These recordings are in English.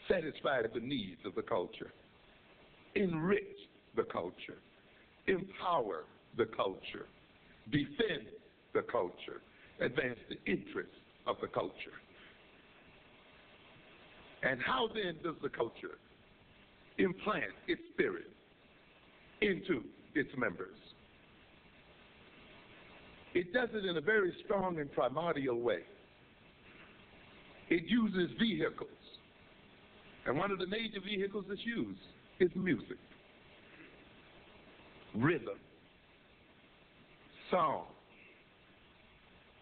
satisfy the needs of the culture, enrich the culture, empower the culture, defend the culture, advance the interests of the culture. And how then does the culture implant its spirit into its members? It does it in a very strong and primordial way. It uses vehicles. And one of the major vehicles it's used is music, rhythm, song,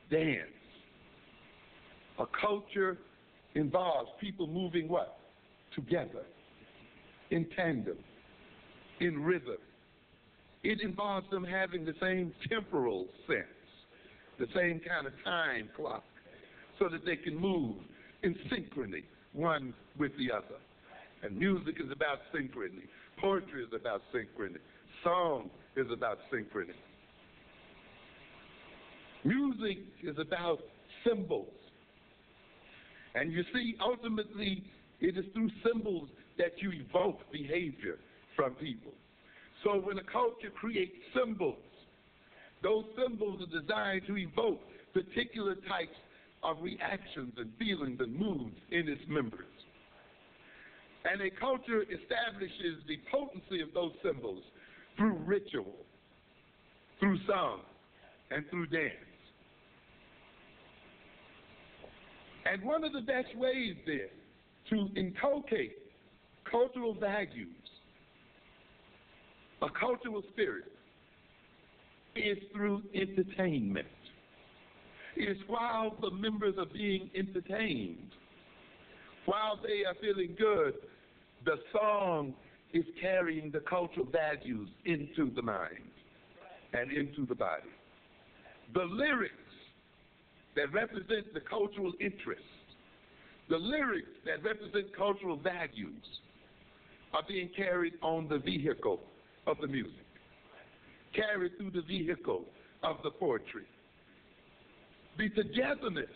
dance. A culture involves people moving what? Together, in tandem, in rhythm. It involves them having the same temporal sense, the same kind of time clock, so that they can move in synchrony, one with the other. And music is about synchrony. Poetry is about synchrony. Song is about synchrony. Music is about symbols. And you see, ultimately, it is through symbols that you evoke behavior from people. So when a culture creates symbols, those symbols are designed to evoke particular types of reactions and feelings and moods in its members. And a culture establishes the potency of those symbols through ritual, through song, and through dance. And one of the best ways then to inculcate cultural values, a cultural spirit, is through entertainment. It's while the members are being entertained, while they are feeling good, the song is carrying the cultural values into the mind and into the body. The lyrics that represent the cultural interests, the lyrics that represent cultural values, are being carried on the vehicle of the music, carried through the vehicle of the poetry. The togetherness,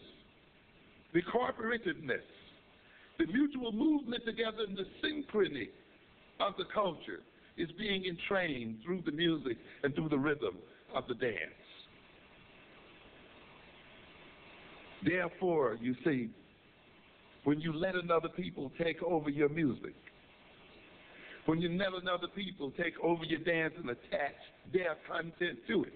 the cooperativeness, the mutual movement together and the synchrony of the culture is being entrained through the music and through the rhythm of the dance. Therefore, you see, when you let another people take over your music, when you let another people take over your dance and attach their content to it,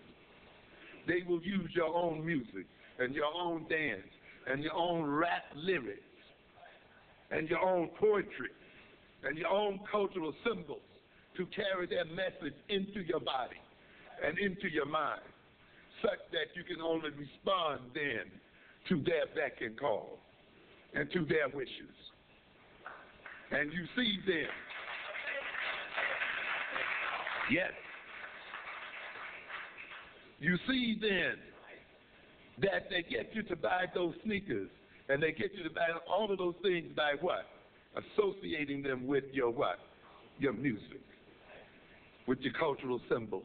they will use your own music and your own dance and your own rap lyrics and your own poetry and your own cultural symbols to carry their message into your body and into your mind, such that you can only respond then to their beck and call and to their wishes. And you see then, yes, you see then that they get you to buy those sneakers, and they get you to buy all of those things by what? Associating them with your what? Your music, with your cultural symbols,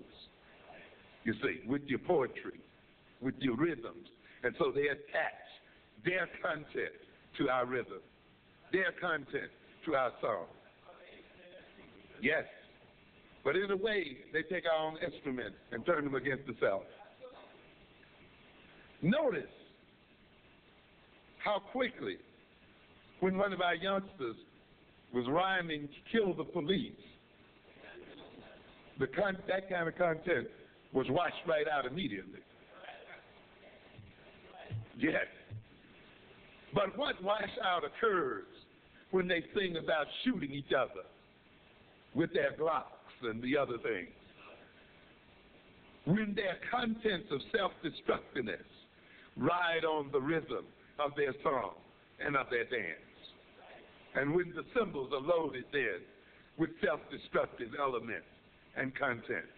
you see, with your poetry, with your rhythms. And so they attach their content to our rhythm, their content to our song. Yes. But in a way, they take our own instruments and turn them against the self. Notice how quickly, when one of our youngsters was rhyming "kill the police," that kind of content was washed right out immediately. Yes. But what wash out occurs when they sing about shooting each other with their Glocks and the other things? When their contents of self-destructiveness ride on the rhythm of their song and of their dance. And when the symbols are loaded then with self-destructive elements and content.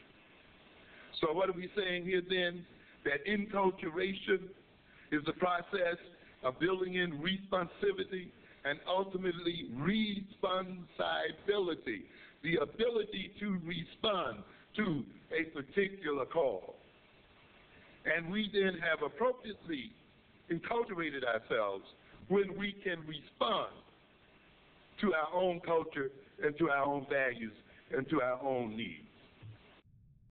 So what are we saying here then? That enculturation is the process of building in responsivity and ultimately responsibility, the ability to respond to a particular call. And we then have appropriately enculturated ourselves when we can respond to our own culture and to our own values and to our own needs.